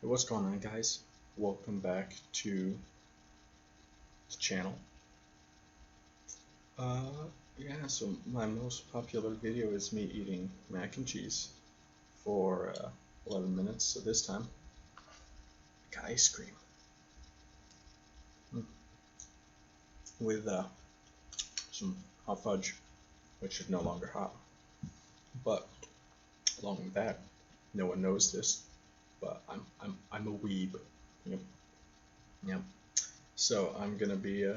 What's going on, guys? Welcome back to the channel. Yeah, so my most popular video is me eating mac and cheese for 11 minutes. So this time, I got ice cream with some hot fudge, which is no longer hot. But along with that, no one knows this, but I'm a weeb. Yep. Yep. So I'm gonna be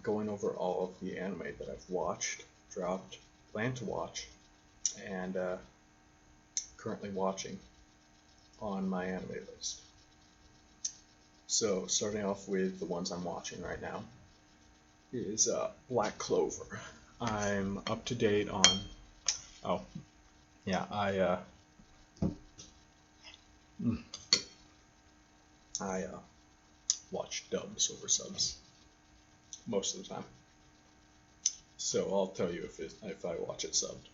going over all of the anime that I've watched, dropped, plan to watch, and currently watching on my anime list. So starting off with the ones I'm watching right now is Black Clover. I'm up to date on. Oh, yeah, I watch dubs over subs most of the time. So I'll tell you if I watch it subbed.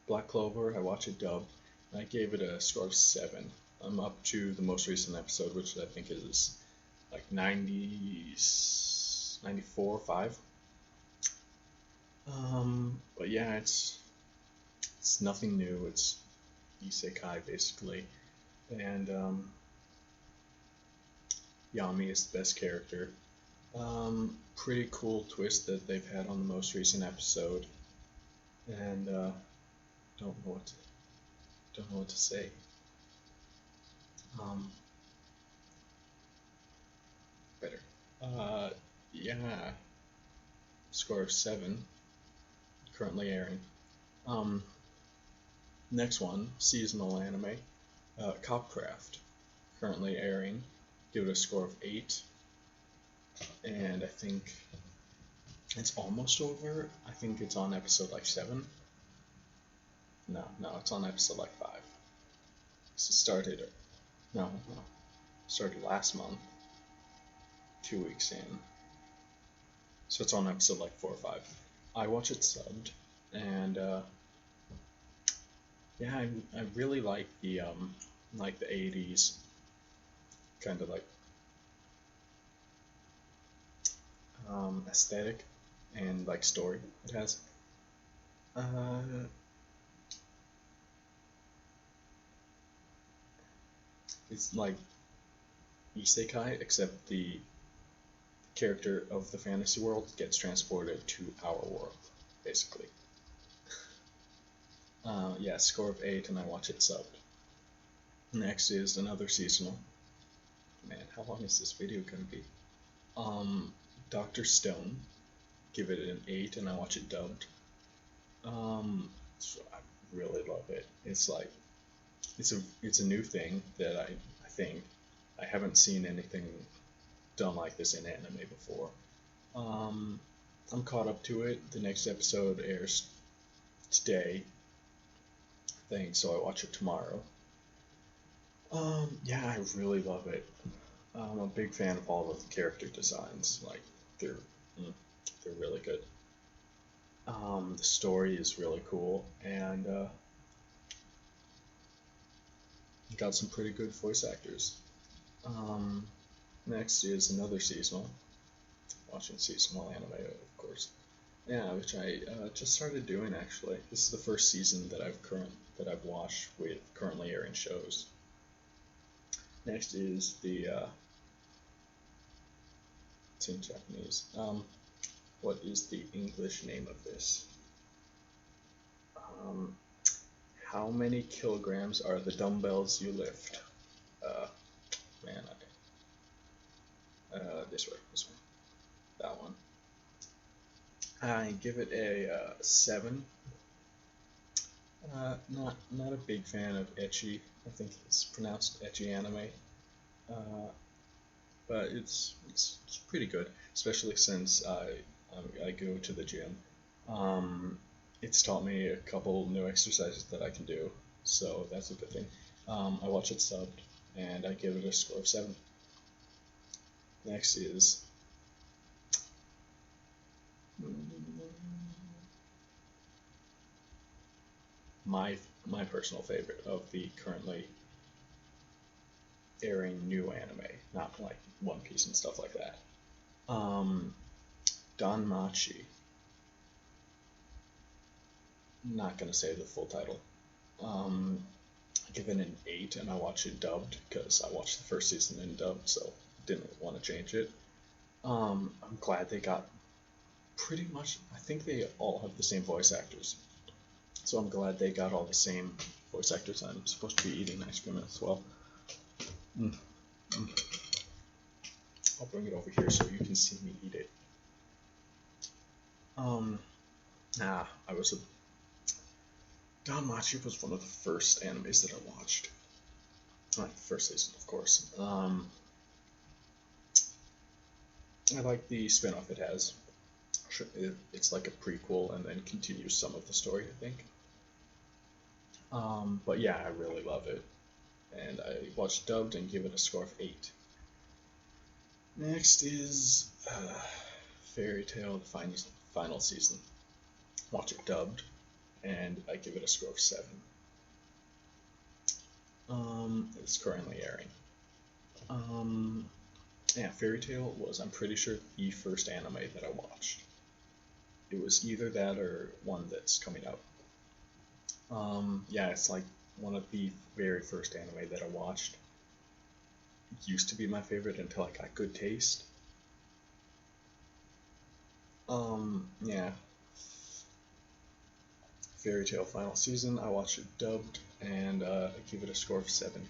Black Clover, I watch it dubbed. I gave it a score of 7. I'm up to the most recent episode, which I think is like 94 or 5. But yeah, it's nothing new. It's isekai basically, and Yami is the best character. Pretty cool twist that they've had on the most recent episode, and don't know what to say. Better. Yeah, score of 7. Currently airing. Next one, seasonal anime, Copcraft, currently airing. Give it a score of 8, and I think it's almost over. I think it's on episode like 7. No, it's on episode like 5. So started last month, 2 weeks in. So it's on episode like 4 or 5. I watch it subbed, and yeah, I really like the 80s kind of like aesthetic and like story it has. It's like isekai, except the character of the fantasy world gets transported to our world, basically. Yeah, score of 8, and I watch it subbed. Next is another seasonal. Man, how long is this video gonna be? Dr. Stone. Give it an 8, and I watch it dubbed. So I really love it. It's like it's a new thing that I think I haven't seen anything done like this in anime before. I'm caught up to it. The next episode airs today, I think, so I watch it tomorrow. Yeah, I really love it. I'm a big fan of all of the character designs. Like they're really good. The story is really cool, and got some pretty good voice actors. Next is another seasonal. Watching seasonal anime, of course. Yeah, which I just started doing actually. This is the first season that I've watched with currently airing shows. Next is the it's in Japanese. What is the English name of this? How many kilograms are the dumbbells you lift? Man, this way, that one. I give it a 7. Not a big fan of ecchi. I think it's pronounced ecchi anime. But it's pretty good, especially since I go to the gym. It's taught me a couple new exercises that I can do, so that's a good thing. I watch it subbed, and I give it a score of 7. Next is my personal favorite of the currently airing new anime, not like One Piece and stuff like that. Danmachi. Not gonna say the full title. I give it an 8, and I watch it dubbed because I watched the first season in dubbed, so didn't want to change it. I'm glad they got pretty much. I think they all have the same voice actors, so I'm glad they got all the same voice actors. I'm supposed to be eating ice cream as well. I'll bring it over here so you can see me eat it. I was a Danmachi was one of the first animes that I watched. Like the first season, of course. I like the spin-off it has. It's like a prequel and then continues some of the story, I think. But yeah, I really love it. And I watched dubbed and give it a score of 8. Next is Fairy Tail, the final season. Watch it dubbed, and I give it a score of 7. It's currently airing. Yeah, Fairy Tail was, I'm pretty sure, the first anime that I watched. It was either that or one that's coming out. Yeah, it's like one of the very first anime that I watched. It used to be my favorite until I got Good Taste. Yeah. Fairy Tail final season, I watched it dubbed, and I give it a score of 7.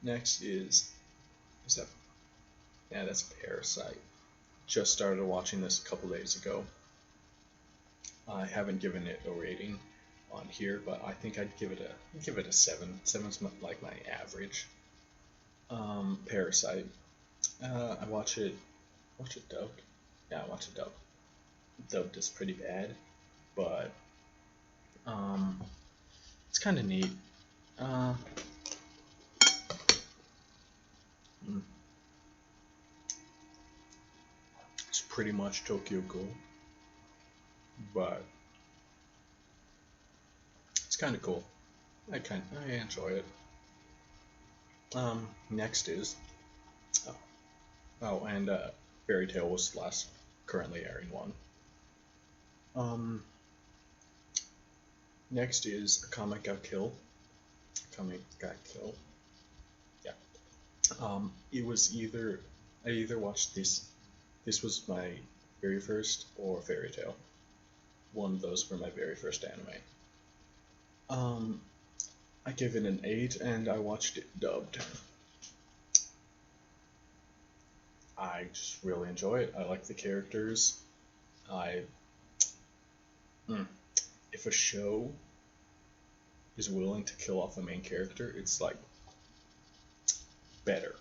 Next is that? Yeah, that's Parasite. Just started watching this a couple days ago. I haven't given it a rating on here, but I think I'd give it a 7. 7's like my average. Parasite. I watch it dubbed. Yeah, I watch it dubbed. Dubbed is pretty bad, but it's kind of neat. It's pretty much Tokyo Ghoul, but it's kind of cool. I enjoy it. Next is and Fairy Tail was the last currently airing one. Next is Akame ga Kill. Yeah. It was I either watched this. This was my very first, or Fairy Tail. One of those were my very first anime. I gave it an 8, and I watched it dubbed. I just really enjoy it. I like the characters. If a show is willing to kill off a main character, it's like better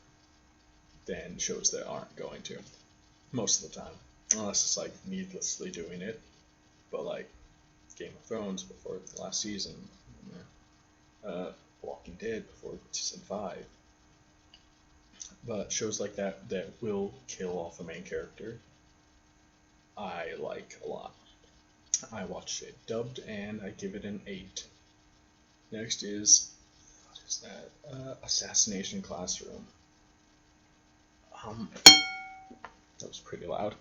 than shows that aren't going to. Most of the time. Unless it's like needlessly doing it. But like Game of Thrones before the last season. Walking Dead before season 5. But shows like that will kill off a main character, I like a lot. I watched it dubbed, and I give it an 8. Next is, what is that? Assassination Classroom. That was pretty loud.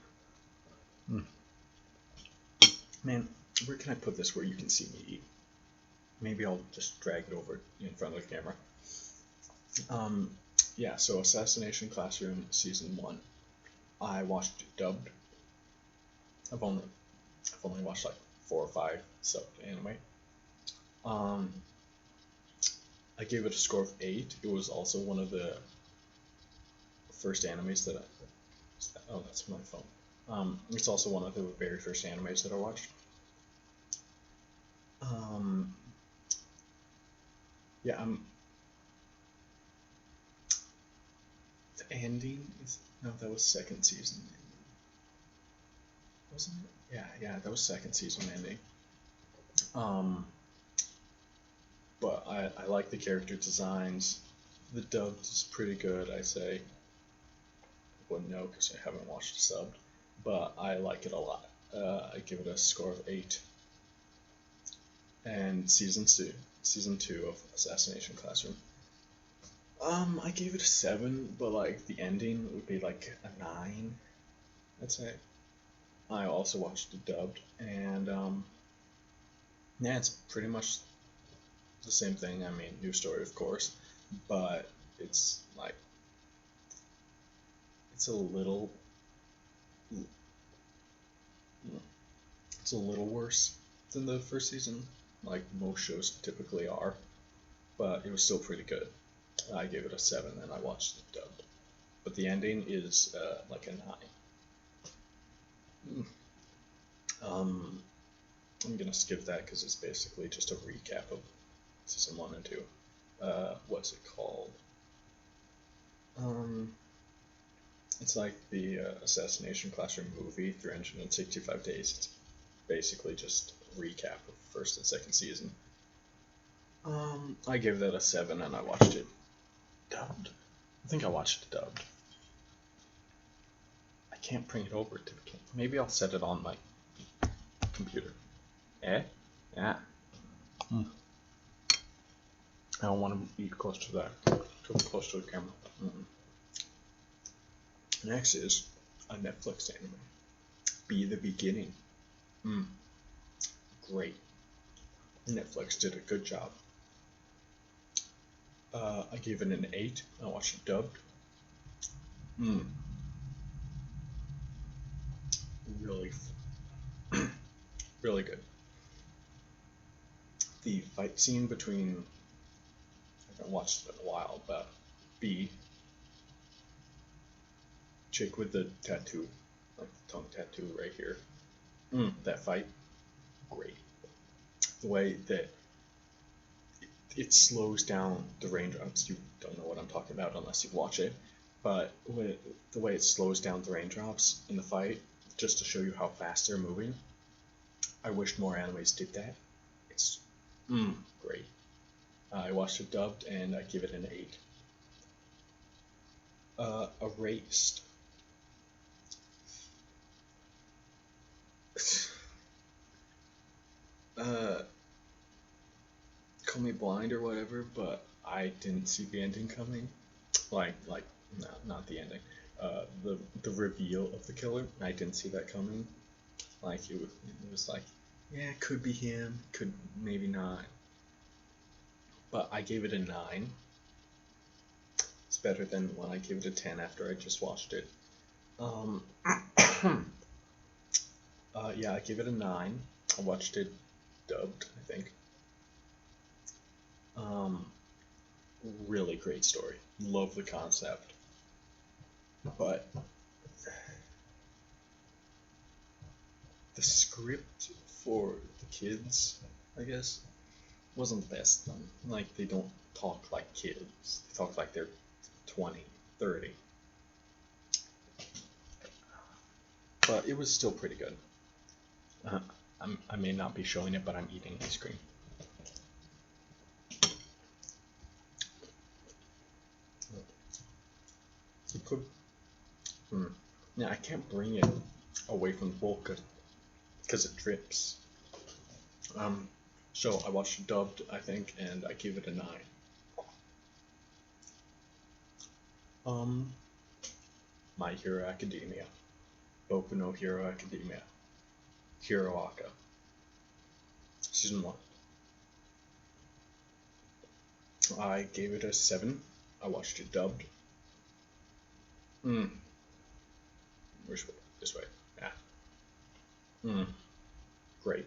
Man, where can I put this where you can see me eat? Maybe I'll just drag it over in front of the camera. Yeah, so Assassination Classroom Season 1. I watched it dubbed. I've only watched like 4 or 5 subbed anime. I gave it a score of 8. It was also one of the first animes that oh, that's my phone. It's also one of the very first animes that I watched. Yeah, the ending is, no, that was second season. Wasn't it? Yeah, that was second season ending. But I like the character designs. The dubbed is pretty good, I say. I wouldn't know because I haven't watched it subbed, but I like it a lot. I give it a score of 8. and season two of Assassination Classroom. I gave it a 7, but like the ending would be like a 9, I'd say. I also watched it dubbed, and yeah, it's pretty much the same thing. I mean, new story, of course, but it's like it's a little it's a little worse than the first season, like most shows typically are, but it was still pretty good. I gave it a 7, and I watched it dubbed. But the ending is like a 9. I'm gonna skip that because it's basically just a recap of season 1 and 2. What's it called? It's like the Assassination Classroom movie, 365 Days. It's basically just a recap of first and second season. I gave that a 7, and I watched it dubbed. I think I watched it dubbed. I can't bring it over to the camera. Maybe I'll set it on my computer. Eh? Yeah. I don't want to be close to that. Too close to the camera. Next is a Netflix anime. Be the Beginning. Great. Netflix did a good job. I gave it an 8. I watched it dubbed. Really, really good. The fight scene between, I haven't watched it in a while, but B, chick with the tattoo, like the tongue tattoo right here. That fight, great. The way that it slows down the raindrops. You don't know what I'm talking about unless you watch it, but the way it slows down the raindrops in the fight, just to show you how fast they're moving. I wish more animes did that. It's great. I watched it dubbed, and I give it an 8. Erased. Call me blind or whatever, but I didn't see the ending coming. Like no, not the ending. The reveal of the killer, I didn't see that coming. Like it was like, yeah, it could be him, could maybe not. But I gave it a 9. It's better than when I gave it a 10 after I just watched it. Yeah, I gave it a 9. I watched it dubbed, I think. Really great story. Love the concept. But the script for the kids, I guess, wasn't the best. Like, they don't talk like kids. They talk like they're 20, 30. But it was still pretty good. I may not be showing it, but I'm eating ice cream. You could. Yeah, I can't bring it away from the bowl because it drips. So I watched it dubbed, I think, and I gave it a 9. My Hero Academia, Boku no Hero Academia, Hiroaka, season 1. I gave it a 7. I watched it dubbed. Which way? This way. Yeah. Great.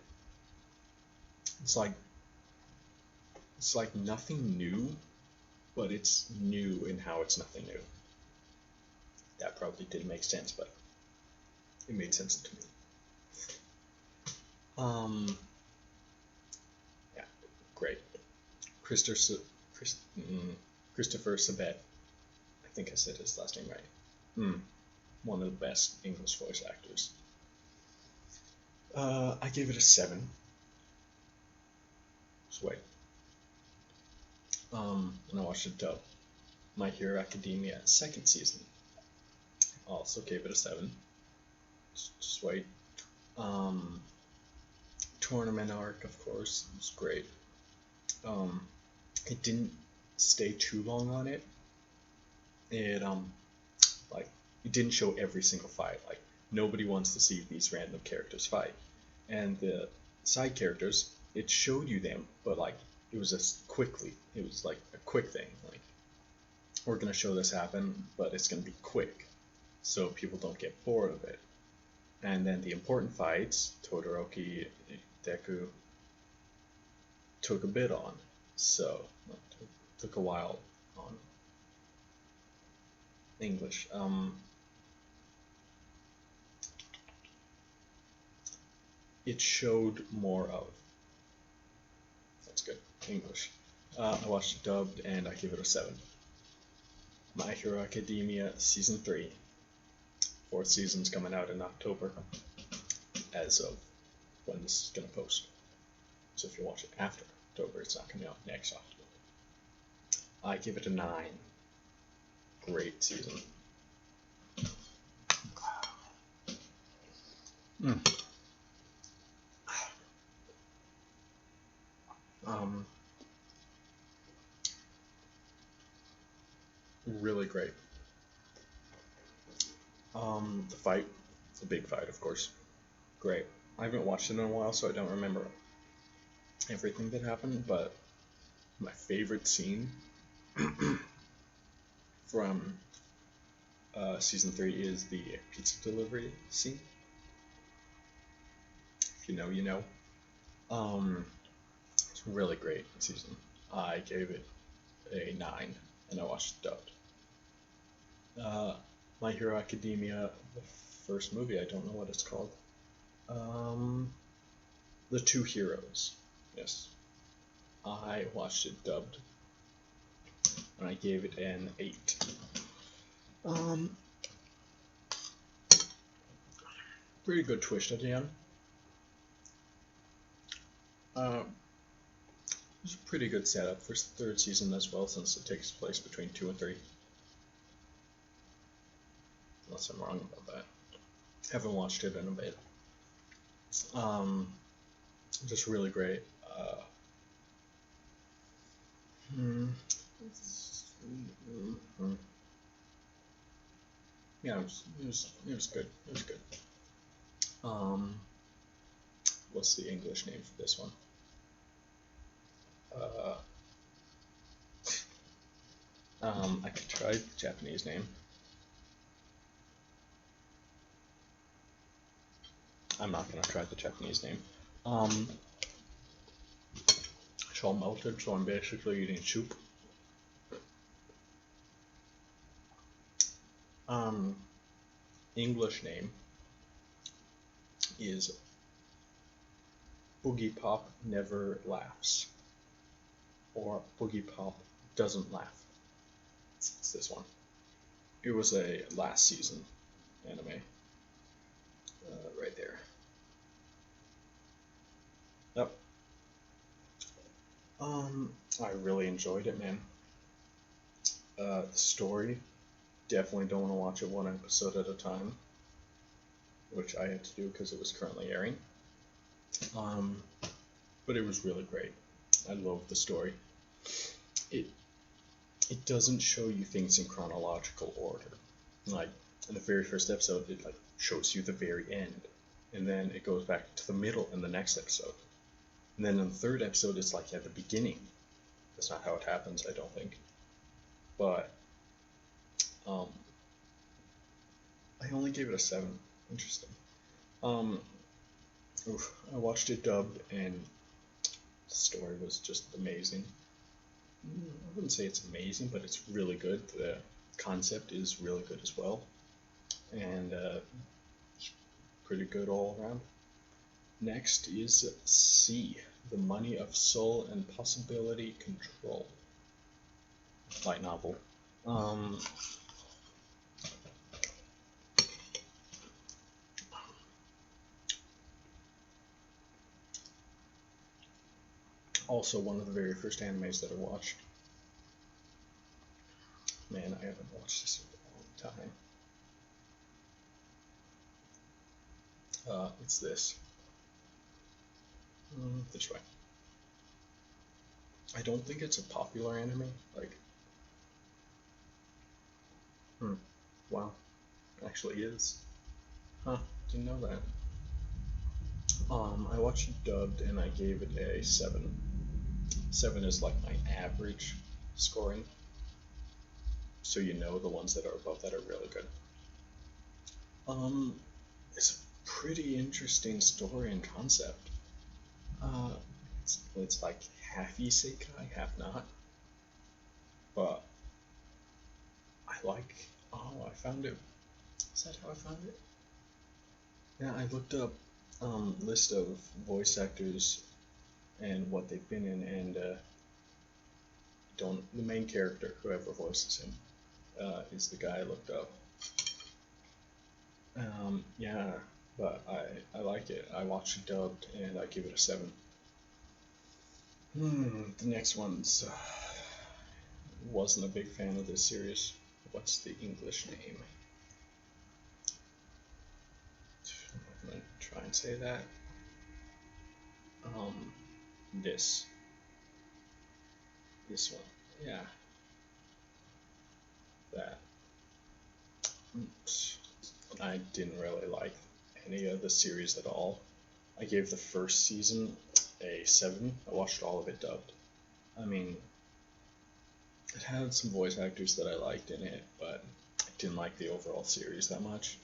It's like nothing new, but it's new in how it's nothing new. That probably didn't make sense, but it made sense to me. Yeah, great. Christopher Sabat. I think I said his last name right. One of the best English voice actors. I gave it a 7. Just wait. And I watched it dub. My Hero Academia second season. Also gave it a 7. Just wait. tournament arc, of course, was great. It didn't stay too long on it. It like it didn't show every single fight. Like nobody wants to see these random characters fight, and the side characters, it showed you them, but like it was just quickly. It was like a quick thing. Like we're gonna show this happen, but it's gonna be quick, so people don't get bored of it. And then the important fights, Todoroki, Deku, took a bit on, so took a while on English. It showed more of. That's good. English. I watched it dubbed and I give it a 7. My Hero Academia Season 3. 4th season's coming out in October, as of when this is going to post. So if you watch it after October, it's not coming out next October. I give it a 9. Great season. Really great. The fight, the big fight, of course. Great. I haven't watched it in a while, so I don't remember everything that happened, but my favorite scene from season 3 is the pizza delivery scene. If you know, you know. It's really great season. I gave it a 9, and I watched it dubbed. My Hero Academia, the first movie, I don't know what it's called. The Two Heroes. Yes. I watched it dubbed, and I gave it an 8. Pretty good twist at the end. It's a pretty good setup for the 3rd season as well, since it takes place between 2 and 3. Unless I'm wrong about that. Haven't watched it in a bit. Just really great. Yeah, it was good. It was good. What's the English name for this one? I could try the Japanese name. I'm not gonna try the Japanese name. It's all melted, so I'm basically eating soup. English name is Boogie Pop Never Laughs, or Boogie Pop Doesn't Laugh. It's this one. It was a last season anime. Right there. Yep. I really enjoyed it, man. The story, definitely don't want to watch it one episode at a time, which I had to do because it was currently airing. But it was really great. I love the story. It doesn't show you things in chronological order. Like in the very first episode, it like shows you the very end, and then it goes back to the middle in the next episode, and then in the 3rd episode, it's like at the beginning. That's not how it happens, I don't think. But I only gave it a 7. Interesting. I watched it dubbed, and the story was just amazing. I wouldn't say it's amazing, but it's really good. The concept is really good as well, and pretty good all around. Next is C, The Money of Soul and Possibility Control. Light novel. Also one of the very first animes that I watched. Man, I haven't watched this in a long time. It's this. This way. I don't think it's a popular anime. Like, wow, actually is. Huh? Didn't know that. I watched it dubbed and I gave it a 7. 7 is like my average scoring. So you know the ones that are above that are really good. It's a pretty interesting story and concept. It's like half isekai, half not. But I like. Oh, I found it. Is that how I found it? Yeah, I looked up list of voice actors and what they've been in, and don't the main character, whoever voices him, is the guy I looked up. Yeah, but I like it. I watched it dubbed and I give it a 7. The next one's wasn't a big fan of this series. What's the English name? I'm gonna try and say that. This one, yeah, that. I didn't really like any of the series at all. I gave the first season a 7. I watched all of it dubbed. I mean, it had some voice actors that I liked in it, but I didn't like the overall series that much.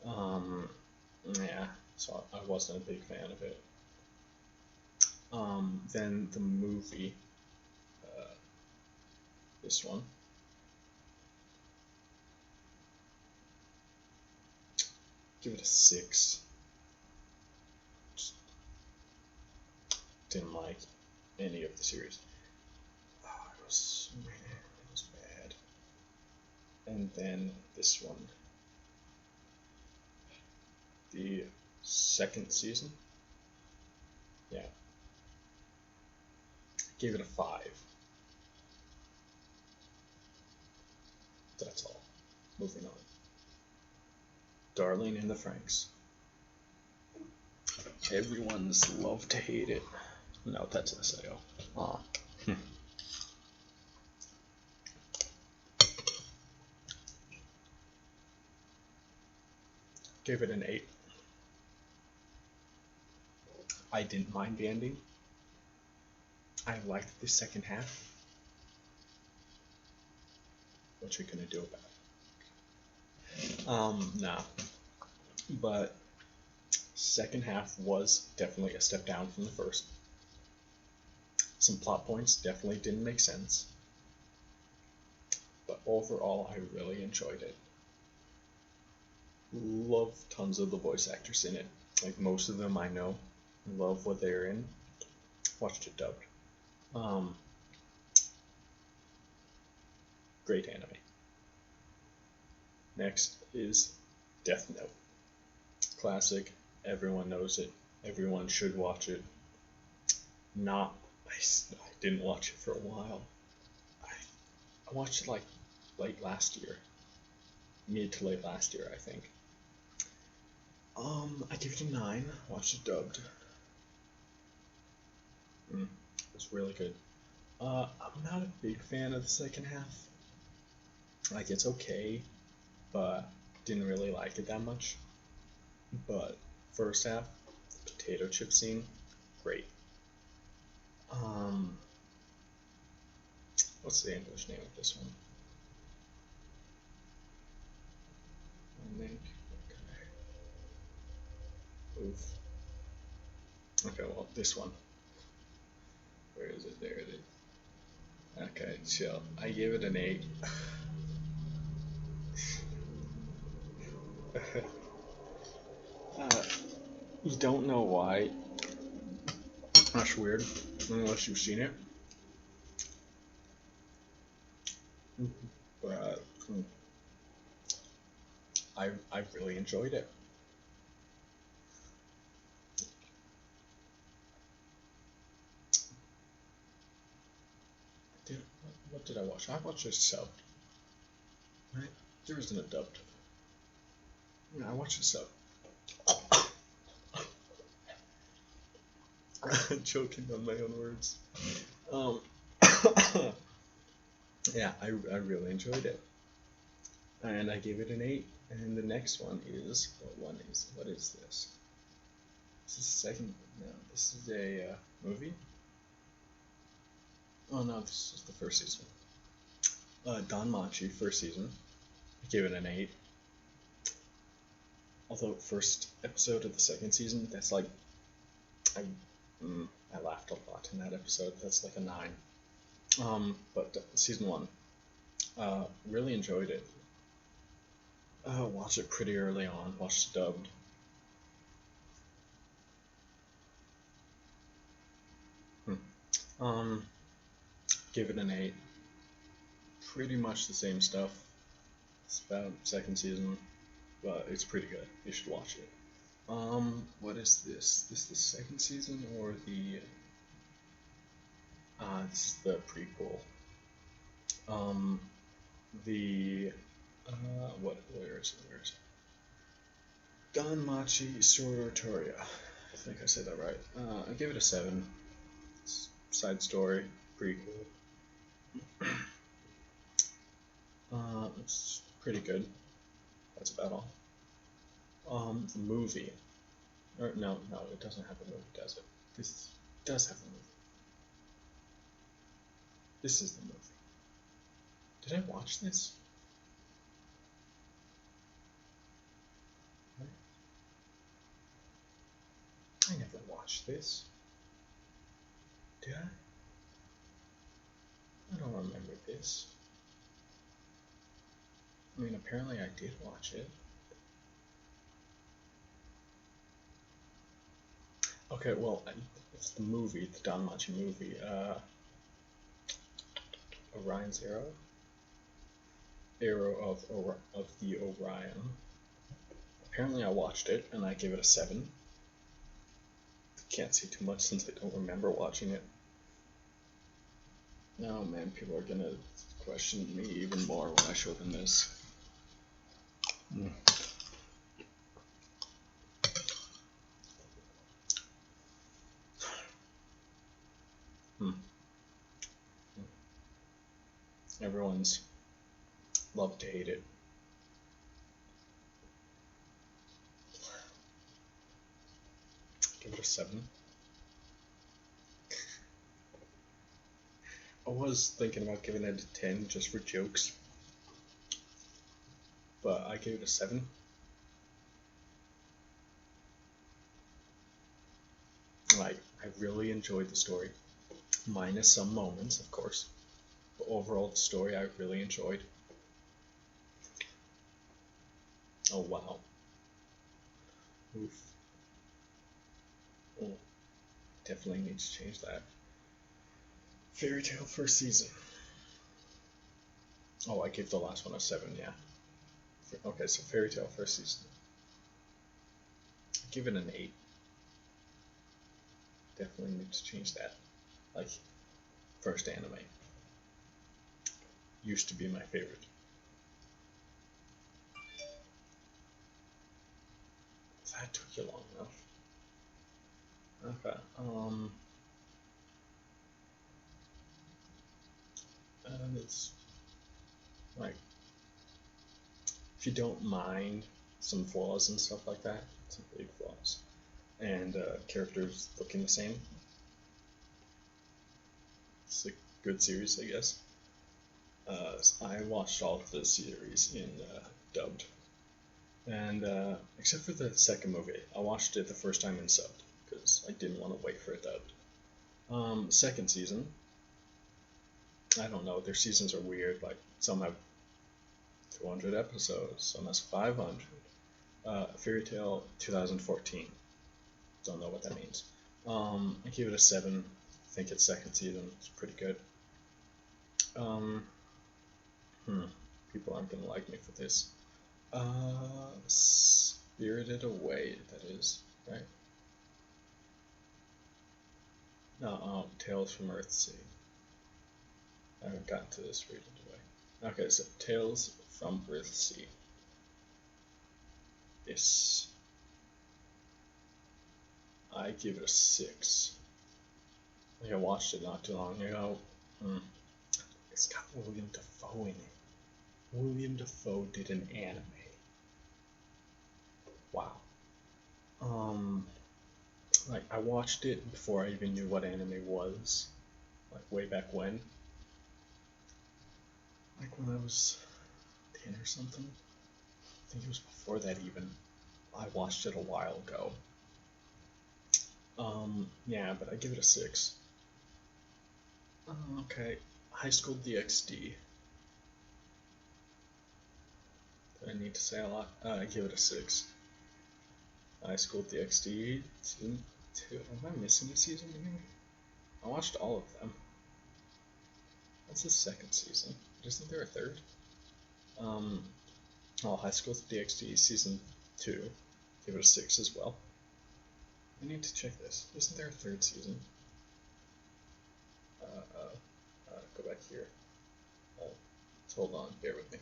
Yeah, so I wasn't a big fan of it. Then the movie, this one, give it a 6. Just didn't like any of the series. Oh, it was bad. And then this one, the second season, yeah, gave it a 5. That's all. Moving on. Darling in the Franxx. Everyone's love to hate it. No, that's SAO. Aw. Gave it an 8. I didn't mind the ending. I liked the second half. What you gonna do about it? Nah. But second half was definitely a step down from the first. Some plot points definitely didn't make sense. But overall, I really enjoyed it. Love tons of the voice actors in it. Like most of them I know. Love what they're in. Watched it dubbed. Great anime. Next is Death Note. Classic. Everyone knows it. Everyone should watch it. I didn't watch it for a while. I watched it like late last year. Mid to late last year, I think. I give it a 9. Watched it dubbed. It was really good. I'm not a big fan of the second half. Like, it's okay, but didn't really like it that much. But first half, the potato chip scene, great. What's the English name of this one? Oof. Okay, well, this one. Where is it? There it is. Okay, chill. I gave it an 8. You don't know why. That's weird, unless you've seen it. But I really enjoyed it. What did I watch? I watched it subbed. Right? There isn't a dubbed. Yeah, I watched it subbed. Choking on my own words. Um, yeah, I really enjoyed it, and I gave it an 8. And the next one is what is this? This is the second. No, this is a movie. Oh no, this is the first season. DanMachi, first season. I gave it an 8. Although first episode of the second season, that's like I I laughed a lot in that episode. That's like a 9. But season 1, really enjoyed it. Watched it pretty early on. Watched it dubbed. Give it an 8. Pretty much the same stuff. It's about second season, but it's pretty good. You should watch it. What is this? This the second season or the? This is the prequel. The what? Where is it? Where is it? DanMachi Sororatoria. I think I said that right. I give it a 7. It's side story, pretty cool. It's pretty good. That's about all. The movie. Or no, it doesn't have a movie, does it? This does have a movie. This is the movie. Did I watch this? I never watched this. Did I? I don't remember this. I mean, apparently I did watch it. Okay, well, it's the movie, the DanMachi movie. Orion's Arrow? Arrow of the Orion. Apparently I watched it, and I gave it a 7. Can't say too much since I don't remember watching it. Oh man, people are gonna question me even more when I show them this. Everyone's love to hate it. Give it a 7. I was thinking about giving it a 10 just for jokes, but I gave it a 7. Like, I really enjoyed the story, minus some moments, of course. But overall, the story I really enjoyed. Oh wow. Oof. Oh, definitely need to change that. Fairy Tail first season. Oh, I gave the last one a 7, yeah. Okay, so Fairy Tail first season. I give it an 8. Definitely need to change that. Like, first anime. Used to be my favorite. That took you long enough. Okay, and it's like, if you don't mind some flaws and stuff like that, some big flaws, and characters looking the same, it's a good series, I guess. I watched all of the series in dubbed, and except for the second movie, I watched it the first time in subbed because I didn't want to wait for it dubbed. Second season, I don't know, their seasons are weird. Like, some have 200 episodes, some has 500. Fairy Tail 2014. Don't know what that means. I give it a 7. I think its second season is pretty good. People aren't gonna like me for this. Spirited Away, that is, right? No, Tales from Earthsea. I haven't gotten to this Spirited Away. Okay, so Tales from Earthsea. This, I give it a 6. Like I watched it not too long ago. It's got William Dafoe in it. William Dafoe did an anime. Wow. Like I watched it before I even knew what anime was. Like way back when. Like when I was 10 or something. I think it was before that even. I watched it a while ago. Yeah, but I give it a 6. Okay. High School DxD. Do I need to say a lot? I give it a 6. High School DxD Season 2. Am I missing a season here? I watched all of them. That's the second season. Isn't there a third? High School DxD Season 2. Give it a 6 as well. I need to check this. Isn't there a third season? Go back here. Hold on, bear with me.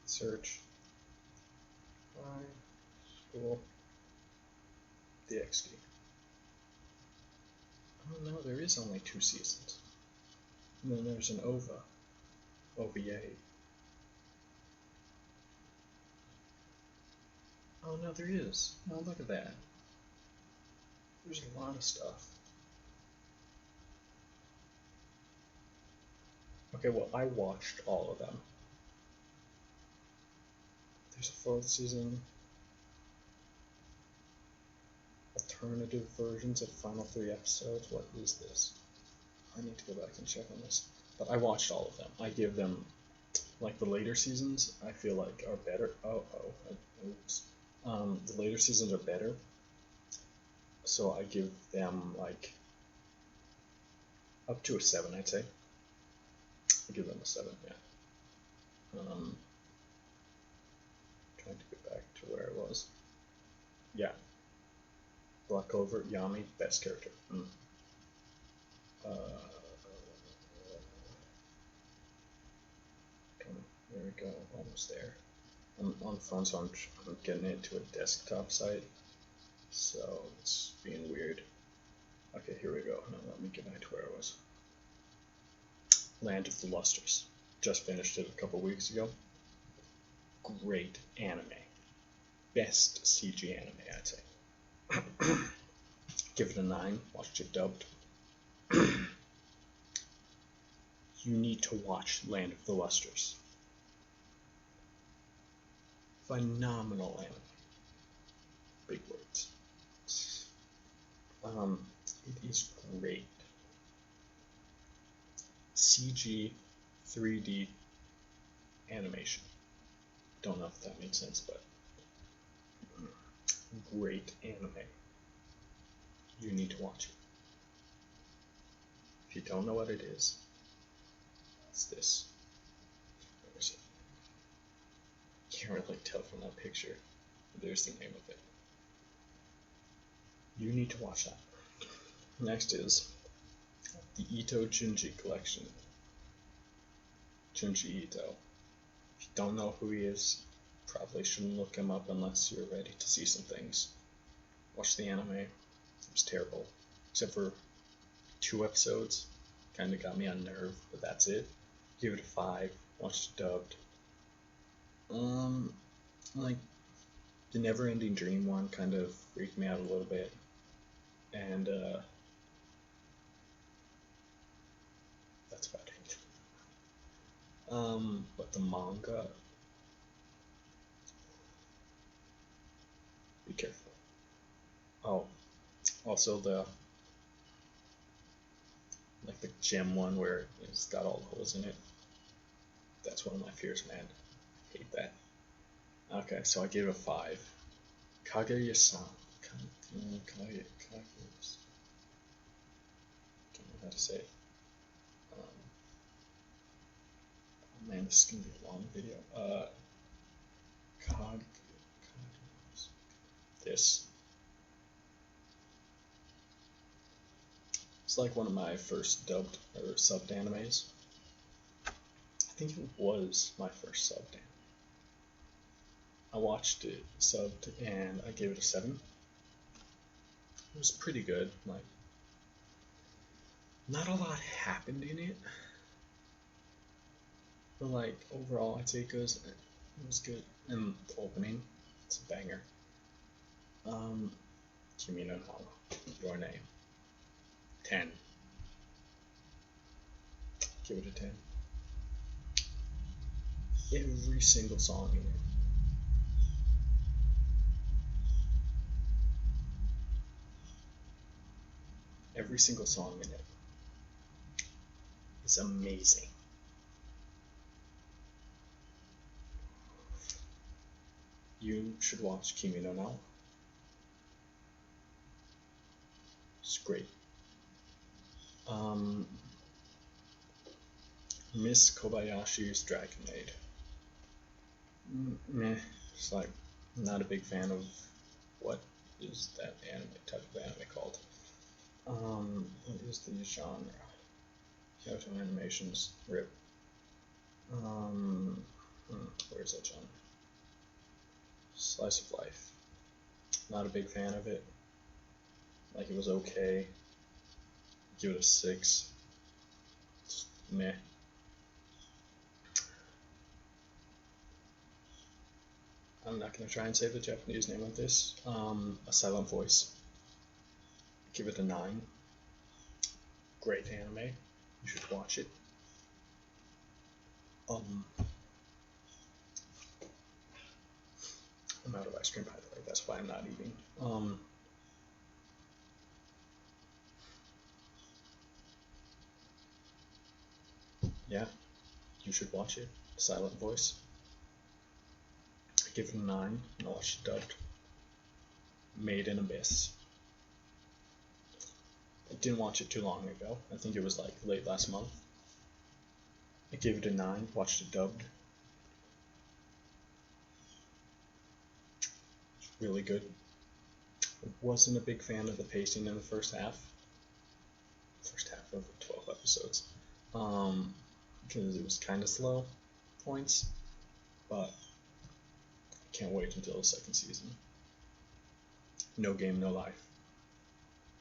Search High School DxD. Oh no, there is only 2 seasons. And then there's an OVA. Oh no, there is. Oh, look at that. There's a lot of stuff. Okay, well, I watched all of them. There's a 4th season. Alternative versions of final 3 episodes. What is this? I need to go back and check on this. But I watched all of them. I give them, like the later seasons, I feel like are better. Oops. The later seasons are better. So I give them like up to a 7, I'd say. I give them a 7, yeah. Trying to get back to where I was. Yeah. Black Clover, Yami, best character. There we go, almost there. I'm on the phone, so I'm getting it to a desktop site, so it's being weird. Okay, here we go. Now let me get back to where I was. Land of the Lustrous. Just finished it a couple weeks ago. Great anime. Best CG anime, I'd say. Give it a 9. Watched it dubbed. You need to watch Land of the Lustrous. Phenomenal anime. Big words. It is great. CG 3D animation. Don't know if that makes sense, but great anime. You need to watch it. If you don't know what it is, it's this. Where is it? Can't really tell from that picture. There's the name of it. You need to watch that. Next is the Ito Junji collection. Junji Ito. If you don't know who he is, probably shouldn't look him up unless you're ready to see some things. Watch the anime. It was terrible. Except for 2 episodes. Kinda got me on nerve, but that's it. Give it a 5. Watched it dubbed. Like the Never Ending Dream one kind of freaked me out a little bit. And that's about it. But the manga, be careful. Oh, also the gem one where it's got all the holes in it. That's one of my fears, man. I hate that. Okay, so I gave it a 5. Kaguya-san. Kaguya. Don't know how to say it. Oh man, this is gonna be a long video. This. It's like one of my first dubbed or subbed animes. I think it was my first subbed anime. I watched it subbed and I gave it a 7. It was pretty good. Like, not a lot happened in it, but like overall, I'd say it was good. And the opening, it's a banger. Kimi no Na wa, Your Name, 10. Give it a 10. Every single song in it. Every single song in it is amazing. You should watch Kimi no Na wa. It's great. Miss Kobayashi's Dragon Maid. Meh. It's like, not a big fan of what is that type of anime called. What is the genre? Kyoto Animations. RIP. Where is that genre? Slice of life. Not a big fan of it. Like, it was okay. Give it a 6. Meh. I'm not gonna try and say the Japanese name of this. A Silent Voice. Give it a 9. Great anime. You should watch it. I'm out of ice cream, by the way. That's why I'm not eating. Yeah, you should watch it. Silent Voice. I give it a 9. I watched it dubbed. Made in Abyss. I didn't watch it too long ago. I think it was like late last month. I gave it a 9. Watched it dubbed. It's really good. I wasn't a big fan of the pacing in the first half. First half of 12 episodes. Because it was kind of slow points. But I can't wait until the second season. No Game, No Life.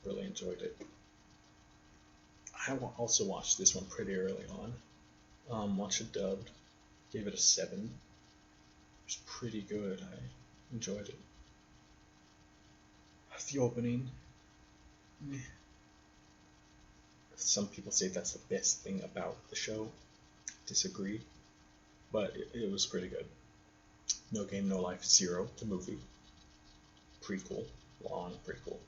Really enjoyed it. I also watched this one pretty early on. Watched it dubbed. Gave it a 7. It was pretty good. I enjoyed it. The opening. Some people say that's the best thing about the show. Disagree. But it was pretty good. No Game, No Life 0, the movie. Prequel. Long prequel.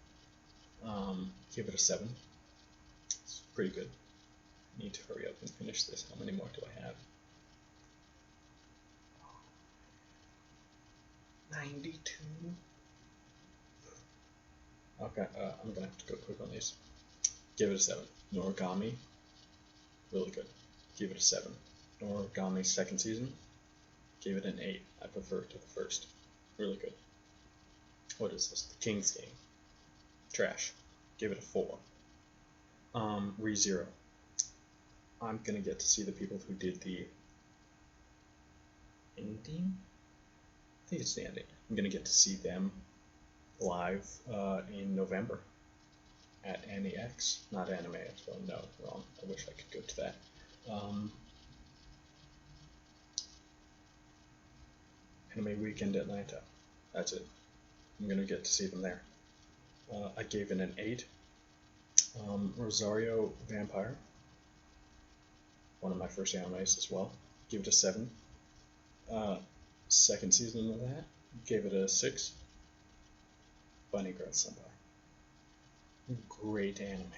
Give it a 7. It's pretty good. I need to hurry up and finish this. How many more do I have? 92. Okay, I'm gonna have to go quick on these. Give it a 7. Noragami, really good. Give it a 7. Noragami second season, gave it an 8. I prefer it to the first. Really good. What is this? The King's Game. Trash. Give it a 4. ReZero. I'm gonna get to see the people who did the ending. I think it's the ending. I'm gonna get to see them live in November at NEX, not Anime Expo. No, wrong. I wish I could go to that. Anime Weekend Atlanta. That's it. I'm gonna get to see them there. I gave it an 8. Rosario Vampire, one of my first animes as well. Give it a 7. Second season of that, gave it a 6. Bunny Girl Senpai. Great anime.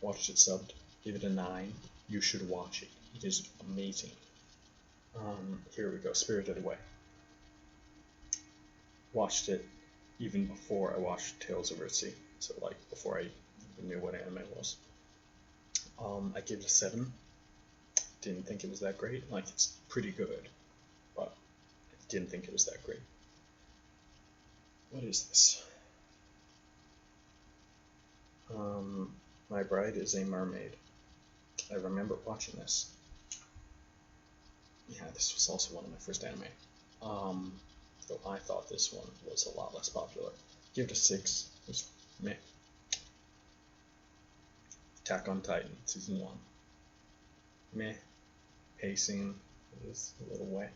Watched it subbed. Give it a 9. You should watch it. It is amazing. Here we go. Spirited Away. Watched it even before I watched Tales of Earthsea. So like before I even knew what anime was. I gave it a 7. Didn't think it was that great. Like, it's pretty good, but I didn't think it was that great. What is this? My Bride is a Mermaid. I remember watching this. Yeah, this was also one of my first anime. Though I thought this one was a lot less popular. Give it a 6. It was meh. Attack on Titan Season 1. Meh. Pacing is a little way.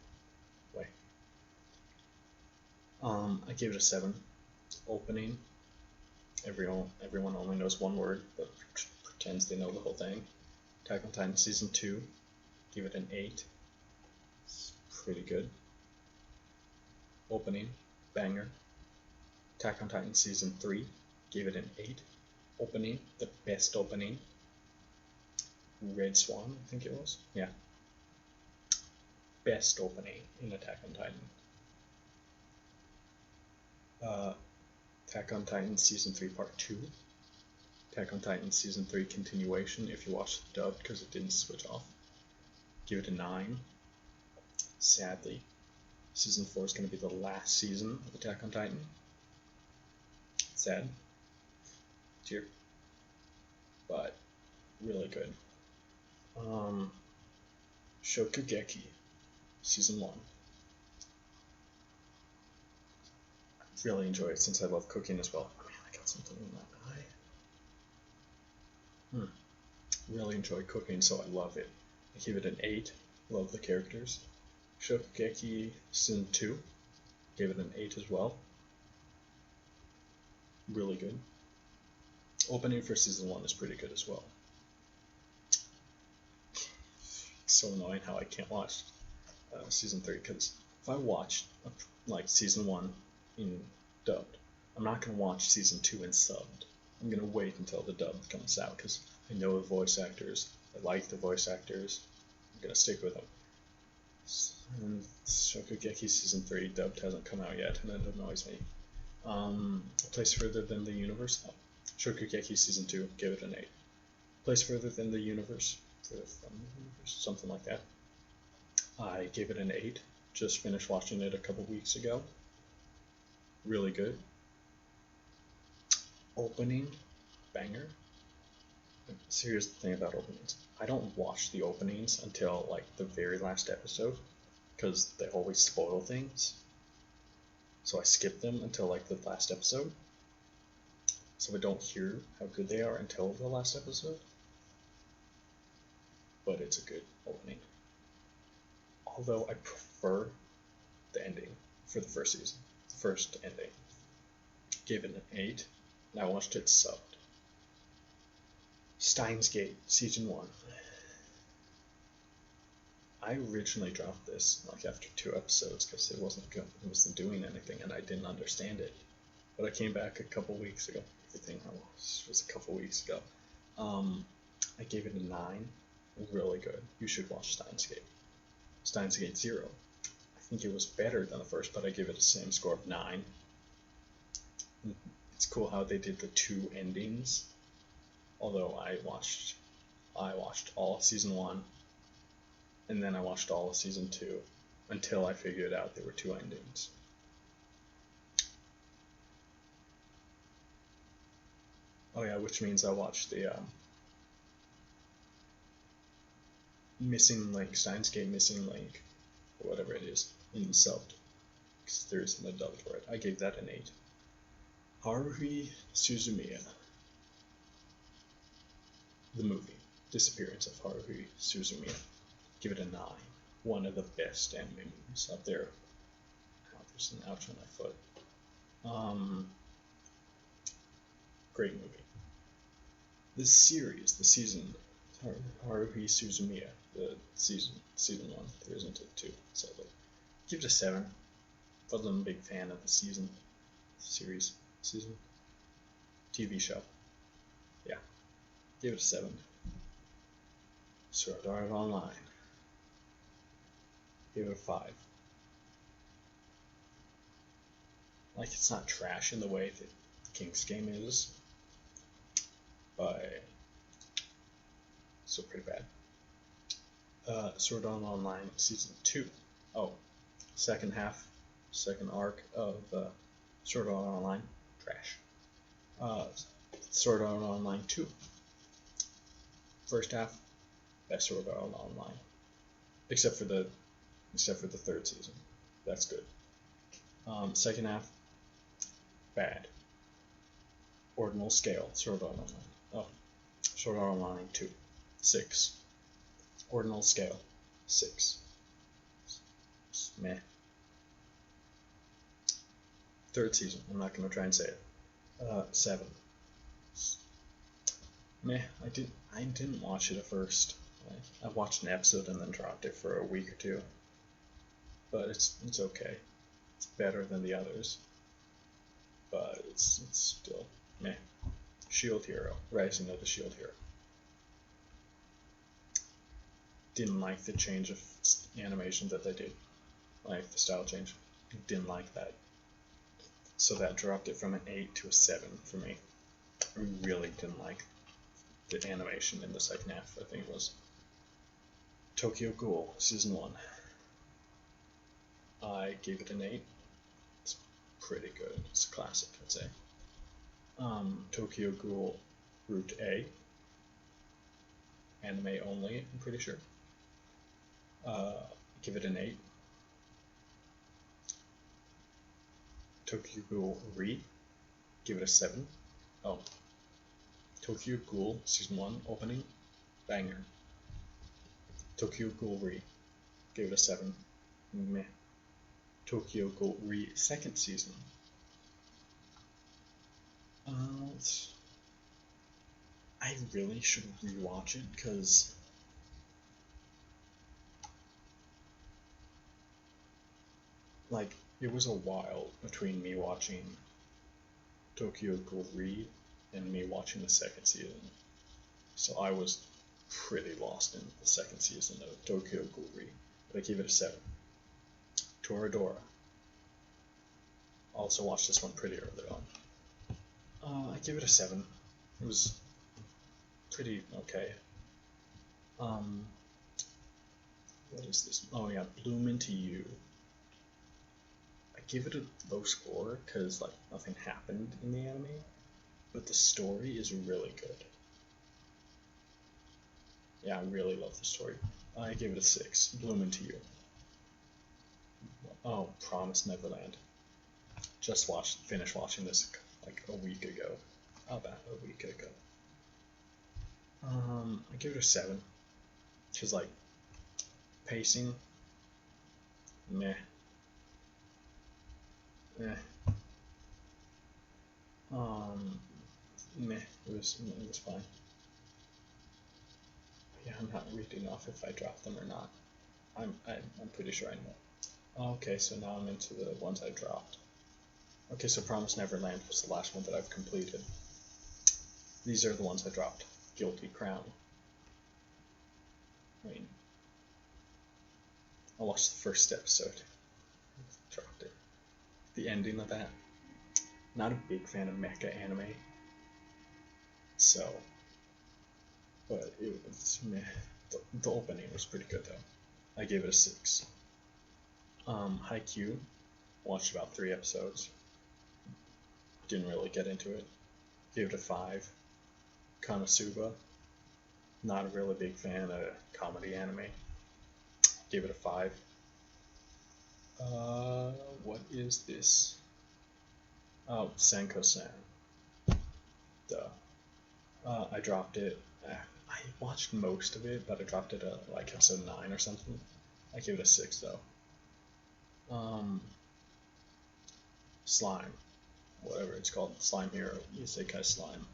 I gave it a 7. Opening. Everyone only knows one word, but pretends they know the whole thing. Attack on Titan Season 2. Give it an 8. It's pretty good. Opening. Banger. Attack on Titan Season 3. Gave it an 8. Opening. The best opening. Red Swan, I think it was. Yeah. Best opening in Attack on Titan. Attack on Titan Season 3 Part 2. Attack on Titan Season 3 continuation if you watch the dub because it didn't switch off. Give it a 9. Sadly, Season 4 is going to be the last season of Attack on Titan. Sad. Dear. But really good. Shokugeki Season 1. I really enjoy it since I love cooking as well. Oh man, I got something in my eye. Really enjoy cooking, so I love it. I give it an 8. Love the characters. Shokugeki Season 2. Gave it an 8 as well. Really good. Opening for Season 1 is pretty good as well. So annoying how I can't watch Season 3, because if I watch like Season 1 in dubbed, I'm not going to watch Season 2 in subbed. I'm going to wait until the dub comes out, because I know the voice actors, I like the voice actors, I'm going to stick with them. And Shokugeki Season 3 dubbed hasn't come out yet, and it annoys me. A Place Further Than the Universe. Oh, Shokugeki Season 2, give it an 8. Place Further Than the Universe. Something like that. I gave it an 8. Just finished watching it a couple weeks ago. Really good. Opening. Banger. So here's the thing about openings. I don't watch the openings until like the very last episode, because they always spoil things. So I skip them until like the last episode. So I don't hear how good they are until the last episode. But it's a good opening. Although I prefer the ending for the first season. The first ending. Gave it an 8, and I watched it subbed. Steins Gate Season 1. I originally dropped this like after 2 episodes because it wasn't doing anything and I didn't understand it. But I came back a couple weeks ago. Everything was a couple weeks ago. I gave it a 9. Really good. You should watch Steins Gate. Steins Gate 0. I think it was better than the first, but I give it the same score of 9. It's cool how they did the 2 endings. Although I watched all of Season 1, and then I watched all of Season 2 until I figured out there were 2 endings. Oh yeah, which means I watched the Missing Link, Steins Gate Missing Link, or whatever it is, in subbed, because there isn't a dub for it. I gave that an 8. Haruhi Suzumiya. The movie, Disappearance of Haruhi Suzumiya. Give it a 9. One of the best anime movies out there. Oh, there's an ouch on my foot. Great movie. The series, the season, Haruhi Suzumiya, the season 1. There isn't a 2, sadly. Give it a 7. Wasn't a big fan of the season, TV show. Yeah, give it a 7. Sword Art Online. Give it a 5. Like, it's not trash in the way that King's Game is, but still pretty bad. Sword Art Online Season 2. Oh, second arc of Sword Art Online. Trash. Sword Art Online 2. First half, best Sword Art Online. Except for the 3rd season. That's good. Second half, bad. Ordinal scale, Sword Art Online. Oh, Sword Art Online 2, 6. Ordinal scale, 6. Meh. Third season, I'm not gonna try and say it. 7. Meh. I didn't watch it at first. I watched an episode and then dropped it for a week or two. But it's okay. It's better than the others. But it's still meh. Shield Hero, Rising of the Shield Hero. Didn't like the change of animation that they did. Like the style change. Didn't like that. So that dropped it from an 8 to a 7 for me. I really didn't like the animation in the second half, I think it was. Tokyo Ghoul, Season 1. I gave it an 8. It's pretty good. It's a classic, I'd say. Tokyo Ghoul Route A. Anime only, I'm pretty sure. Give it an 8. Tokyo Ghoul Re. Give it a 7. Oh. Tokyo Ghoul Season 1 opening. Banger. Tokyo Ghoul Re. Give it a 7. Meh. Tokyo Ghoul Re second season. I really should rewatch it because like it was a while between me watching Tokyo Ghoul Re and me watching the second season. So I was pretty lost in the second season of Tokyo Ghoul Re. But I gave it a 7. Toradora. Also watched this one pretty early on. I give it a 7. It was pretty okay. What is this? Oh yeah, Bloom Into You. I give it a low score because like nothing happened in the anime, but the story is really good. Yeah, I really love the story. I give it a 6. Bloom Into You. Oh, Promise Neverland. Just finished watching this like a week ago. About a week ago. I give it a 7. Cause like pacing, meh. Meh. Meh. It was fine. Yeah, I'm not reading off if I drop them or not. I'm pretty sure I know. Okay, so now I'm into the ones I dropped. Okay, so Promise Neverland was the last one that I've completed. These are the ones I dropped. Guilty Crown. I mean, I watched the first episode. Dropped it. The ending of that. Not a big fan of mecha anime. So, but it was meh. The opening was pretty good though. I gave it a 6. Haikyuu. Watched about 3 episodes. Didn't really get into it. Gave it a 5. Konosuba. Not a really big fan of comedy anime. Gave it a 5. What is this? Oh, Senko-san. Duh. I dropped it. I watched most of it, but I dropped it at like episode 9 or something. I gave it a 6 though. Slime. Whatever it's called. Slime Hero. Isekai Slime.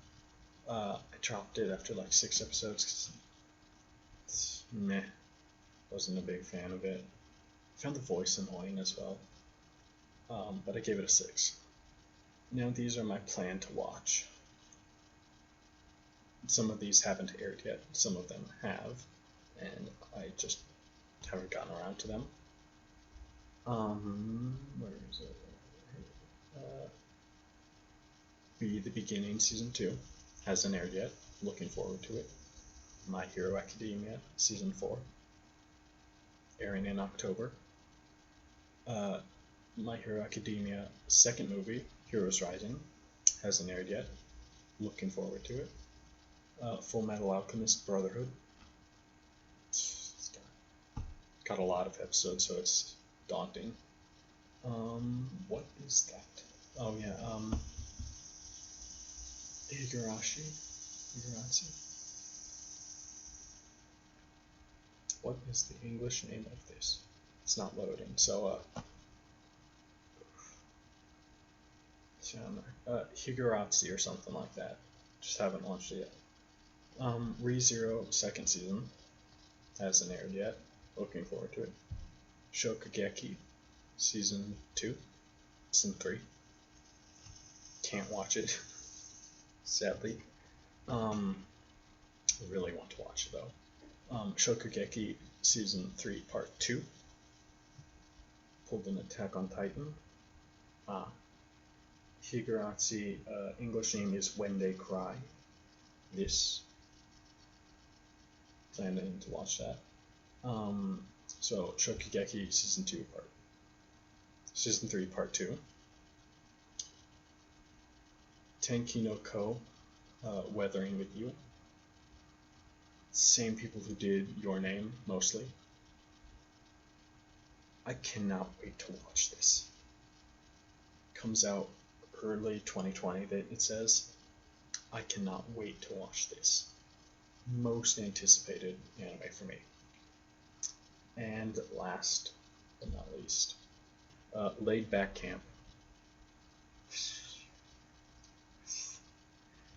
I dropped it after like 6 episodes because it's meh. Wasn't a big fan of it. I found the voice annoying as well. But I gave it a 6. Now these are my plan to watch. Some of these haven't aired yet, some of them have, and I just haven't gotten around to them. Where is it? Be the Beginning Season 2 hasn't aired yet. Looking forward to it. My Hero Academia Season 4 airing in October. My Hero Academia second movie, Heroes Rising, hasn't aired yet. Looking forward to it. Full Metal Alchemist Brotherhood. It's got a lot of episodes, so it's daunting. What is that? Oh yeah, Higurashi. What is the English name of this? It's not loading, so Higuratsu or something like that. Just haven't watched it yet. ReZero second season hasn't aired yet. Looking forward to it. Shokugeki season 2, season 3. Can't watch it, sadly. I really want to watch it though. Shokugeki season 3 part 2. Pulled an Attack on Titan. Higuratsu, English name is When They Cry. This. Planning to watch that. So Shokugeki season 3 part 2. Tenki no Ko, Weathering with You. Same people who did Your Name, mostly. I cannot wait to watch this. Comes out early 2020, it says. I cannot wait to watch this. Most anticipated anime for me. And last but not least, Laid Back Camp.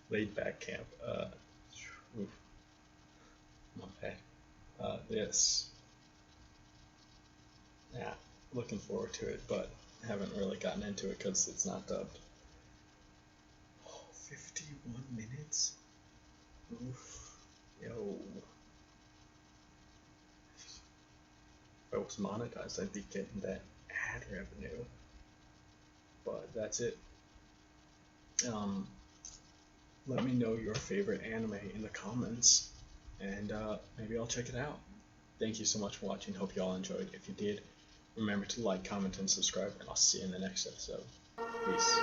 Laid Back Camp. Not bad. This. Yeah, looking forward to it, but haven't really gotten into it because it's not dubbed. 51 minutes? Oof. Yo. If I was monetized, I'd be getting that ad revenue. But that's it. Let me know your favorite anime in the comments, and maybe I'll check it out. Thank you so much for watching. Hope you all enjoyed. If you did, remember to like, comment, and subscribe, and I'll see you in the next episode. Peace.